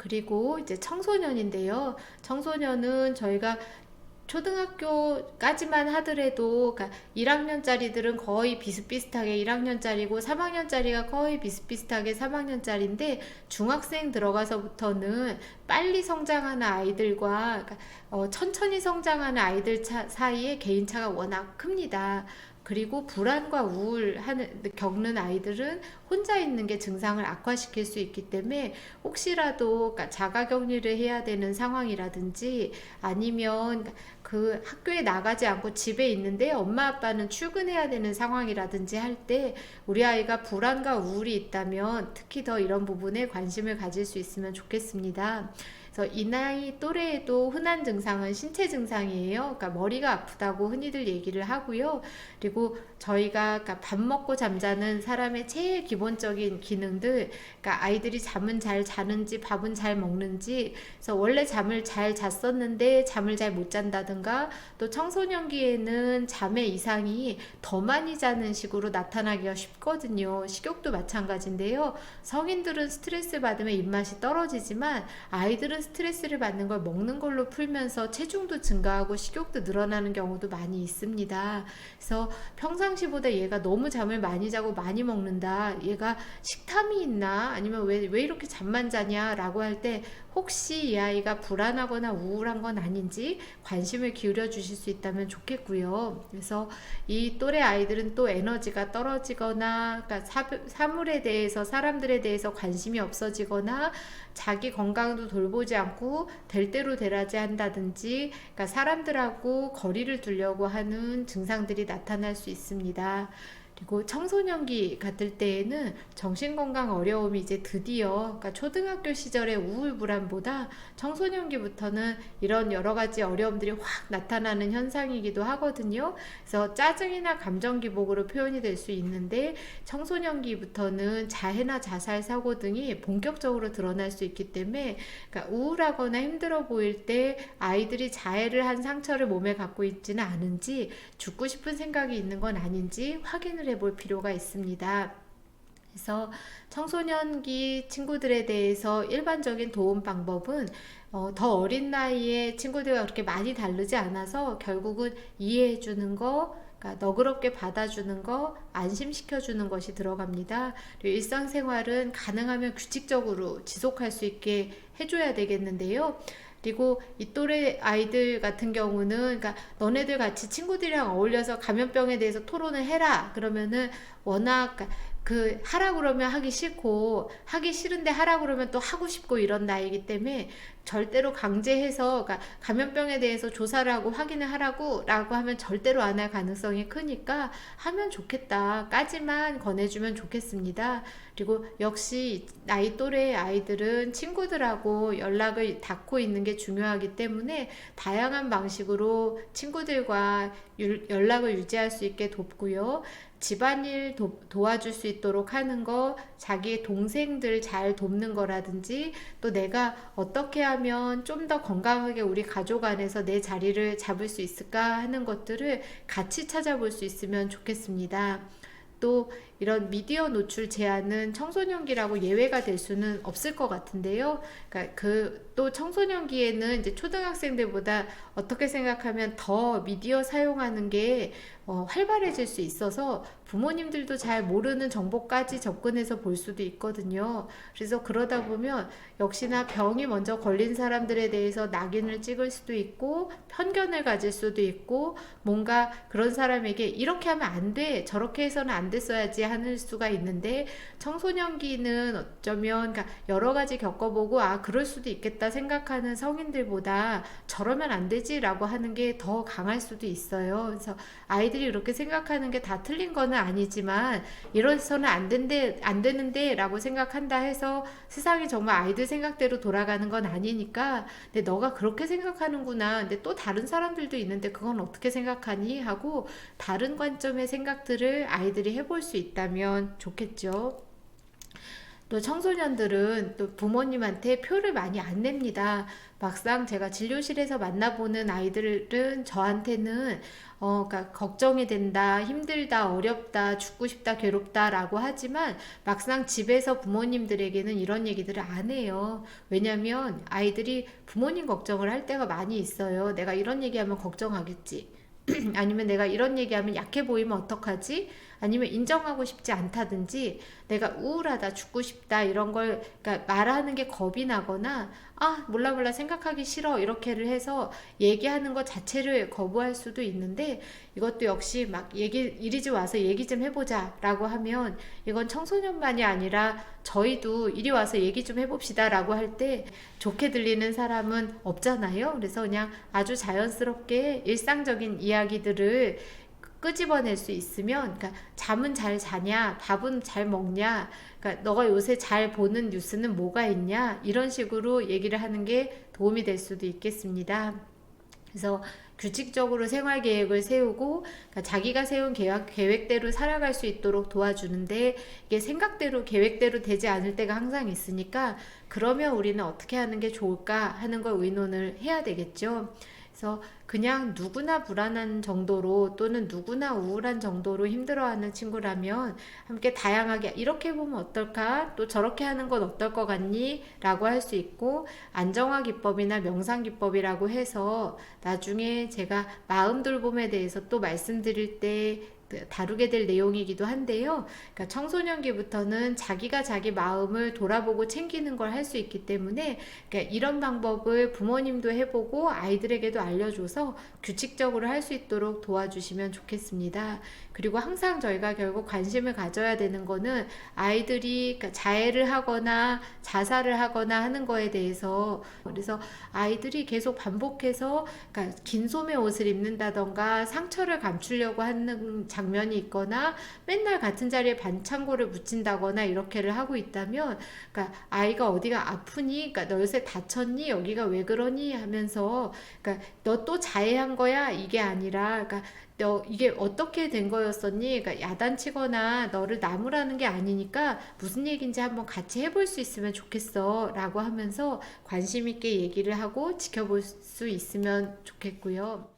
그리고 이제 청소년인데요. 청소년은 저희가 초등학교까지만 하더라도, 그러니까 1학년짜리들은 거의 비슷비슷하게 1학년짜리고 3학년짜리가 거의 비슷비슷하게 3학년짜리인데, 중학생 들어가서부터는 빨리 성장하는 아이들과, 그러니까 천천히 성장하는 아이들 사이에 개인차가 워낙 큽니다. 그리고 불안과 겪는 아이들은 혼자 있는 게 증상을 악화시킬 수 있기 때문에, 혹시라도 그러니까 자가격리를 해야 되는 상황이라든지, 아니면 그 학교에 나가지 않고 집에 있는데 엄마 아빠는 출근해야 되는 상황이라든지 할 때, 우리 아이가 불안과 우울이 있다면 특히 더 이런 부분에 관심을 가질 수 있으면 좋겠습니다. 그래서 이 나이 또래에도 흔한 증상은 신체 증상이에요. 그러니까 머리가 아프다고 흔히들 얘기를 하고요. 그리고 저희가 그러니까 밥 먹고 잠자는 사람의 제일 기본적인 기능들, 그러니까 아이들이 잠은 잘 자는지 밥은 잘 먹는지, 그래서 원래 잠을 잘 잤었는데 잠을 잘 못 잔다든가, 또 청소년기에는 잠의 이상이 더 많이 자는 식으로 나타나기가 쉽거든요. 식욕도 마찬가지인데요. 성인들은 스트레스 받으면 입맛이 떨어지지만, 아이들은 스트레스를 받는 걸 먹는 걸로 풀면서 체중도 증가하고 식욕도 늘어나는 경우도 많이 있습니다. 그래서 평상시보다 얘가 너무 잠을 많이 자고 많이 먹는다, 얘가 식탐이 있나, 아니면 왜 이렇게 잠만 자냐 라고 할 때, 혹시 이 아이가 불안하거나 우울한 건 아닌지 관심을 기울여 주실 수 있다면 좋겠고요. 그래서 이 또래 아이들은 또 에너지가 떨어지거나, 그러니까 사물에 대해서, 사람들에 대해서 관심이 없어지거나, 자기 건강도 돌보지 않고 될 대로 되라지 한다든지, 그러니까 사람들하고 거리를 두려고 하는 증상들이 나타날 수 있습니다. 그리고 청소년기 같을 때에는 정신건강 어려움이 이제 드디어, 그러니까 초등학교 시절의 우울 불안보다 청소년기부터는 이런 여러 가지 어려움들이 확 나타나는 현상이기도 하거든요. 그래서 짜증이나 감정 기복으로 표현이 될 수 있는데, 청소년기부터는 자해나 자살 사고 등이 본격적으로 드러날 수 있기 때문에, 그러니까 우울하거나 힘들어 보일 때 아이들이 자해를 한 상처를 몸에 갖고 있지는 않은지, 죽고 싶은 생각이 있는 건 아닌지 확인을 해볼 필요가 있습니다. 그래서 청소년기 친구들에 대해서 일반적인 도움 방법은, 더 어린 나이에 친구들과 그렇게 많이 다르지 않아서 결국은 이해해 주는 거, 그러니까 너그럽게 받아주는 거, 안심시켜주는 것이 들어갑니다. 그리고 일상생활은 가능하면 규칙적으로 지속할 수 있게 해줘야 되겠는데요. 그리고 이 또래 아이들 같은 경우는, 그러니까 너네들 같이 친구들이랑 어울려서 감염병에 대해서 토론을 해라 그러면은, 워낙 그 하라 그러면 하기 싫고, 하기 싫은데 하라 그러면 또 하고 싶고, 이런 나이기 때문에 절대로 강제해서, 그러니까 감염병에 대해서 조사를 하고 확인을 하라고 라고 하면 절대로 안 할 가능성이 크니까, 하면 좋겠다 까지만 권해주면 좋겠습니다. 그리고 역시 나이 또래의 아이들은 친구들하고 연락을 닿고 있는 게 중요하기 때문에, 다양한 방식으로 친구들과 연락을 유지할 수 있게 돕고요. 집안일 도와줄 수 있도록 하는 거, 자기 동생들 잘 돕는 거라든지, 또 내가 어떻게 하면 좀 더 건강하게 우리 가족 안에서 내 자리를 잡을 수 있을까 하는 것들을 같이 찾아볼 수 있으면 좋겠습니다. 또 이런 미디어 노출 제한은 청소년기라고 예외가 될 수는 없을 것 같은데요. 그러니까 또 청소년기에는 이제 초등학생들보다 어떻게 생각하면 더 미디어 사용하는 게 활발해질 수 있어서, 부모님들도 잘 모르는 정보까지 접근해서 볼 수도 있거든요. 그래서 그러다 보면 역시나 병이 먼저 걸린 사람들에 대해서 낙인을 찍을 수도 있고, 편견을 가질 수도 있고, 뭔가 그런 사람에게 이렇게 하면 안 돼, 저렇게 해서는 안 됐어야지 하는 수가 있는데, 청소년기는 어쩌면, 그러니까 여러 가지 겪어보고 그럴 수도 있겠다 생각하는 성인들보다 저러면 안 되지 라고 하는 게 더 강할 수도 있어요. 그래서 아이들이 이렇게 생각하는 게 다 틀린 거는 아니지만, 이래서는 안 되는데 라고 생각한다 해서 세상이 정말 아이들 생각대로 돌아가는 건 아니니까, 근데 너가 그렇게 생각하는구나, 근데 또 다른 사람들도 있는데 그건 어떻게 생각하니 하고, 다른 관점의 생각들을 아이들이 해볼 수 있다면 좋겠죠. 또 청소년들은 또 부모님한테 표를 많이 안 냅니다. 막상 제가 진료실에서 만나보는 아이들은 저한테는 그러니까 걱정이 된다, 힘들다, 어렵다, 죽고 싶다, 괴롭다라고 하지만 막상 집에서 부모님들에게는 이런 얘기들을 안 해요. 왜냐면 아이들이 부모님 걱정을 할 때가 많이 있어요. 내가 이런 얘기하면 걱정하겠지. 아니면 내가 이런 얘기하면 약해 보이면 어떡하지? 아니면 인정하고 싶지 않다든지 내가 우울하다, 죽고 싶다 이런 걸 그러니까 말하는 게 겁이 나거나 몰라 생각하기 싫어 이렇게를 해서 얘기하는 것 자체를 거부할 수도 있는데 이것도 역시 막 이리지 와서 얘기 좀 해보자 라고 하면 이건 청소년만이 아니라 저희도 이리 와서 얘기 좀 해봅시다 라고 할 때 좋게 들리는 사람은 없잖아요. 그래서 그냥 아주 자연스럽게 일상적인 이야기들을 끄집어낼 수 있으면, 그러니까 잠은 잘 자냐, 밥은 잘 먹냐, 그러니까 너가 요새 잘 보는 뉴스는 뭐가 있냐, 이런 식으로 얘기를 하는 게 도움이 될 수도 있겠습니다. 그래서 규칙적으로 생활 계획을 세우고 그러니까 자기가 세운 계획대로 살아갈 수 있도록 도와주는데 이게 생각대로 계획대로 되지 않을 때가 항상 있으니까 그러면 우리는 어떻게 하는 게 좋을까 하는 걸 의논을 해야 되겠죠. 그래서 그냥 누구나 불안한 정도로 또는 누구나 우울한 정도로 힘들어하는 친구라면 함께 다양하게 이렇게 보면 어떨까? 또 저렇게 하는 건 어떨 것 같니? 라고 할 수 있고 안정화 기법이나 명상 기법이라고 해서 나중에 제가 마음 돌봄에 대해서 또 말씀드릴 때 다루게 될 내용이기도 한데요. 그러니까 청소년기부터는 자기가 자기 마음을 돌아보고 챙기는 걸 할 수 있기 때문에 그러니까 이런 방법을 부모님도 해보고 아이들에게도 알려줘서 규칙적으로 할 수 있도록 도와주시면 좋겠습니다. 그리고 항상 저희가 결국 관심을 가져야 되는 거는 아이들이 그러니까 자해를 하거나 자살을 하거나 하는 거에 대해서 그래서 아이들이 계속 반복해서 그러니까 긴 소매 옷을 입는다던가 상처를 감추려고 하는 장면이 있거나 맨날 같은 자리에 반창고를 붙인다거나 이렇게를 하고 있다면 그러니까 아이가 어디가 아프니? 그러니까 너 요새 다쳤니? 여기가 왜 그러니? 하면서 그러니까 너 또 자해한 거야? 이게 아니라 그러니까 너 이게 어떻게 된 거였었니? 그러니까 야단치거나 너를 나무라는 게 아니니까 무슨 얘기인지 한번 같이 해볼 수 있으면 좋겠어 라고 하면서 관심 있게 얘기를 하고 지켜볼 수 있으면 좋겠고요.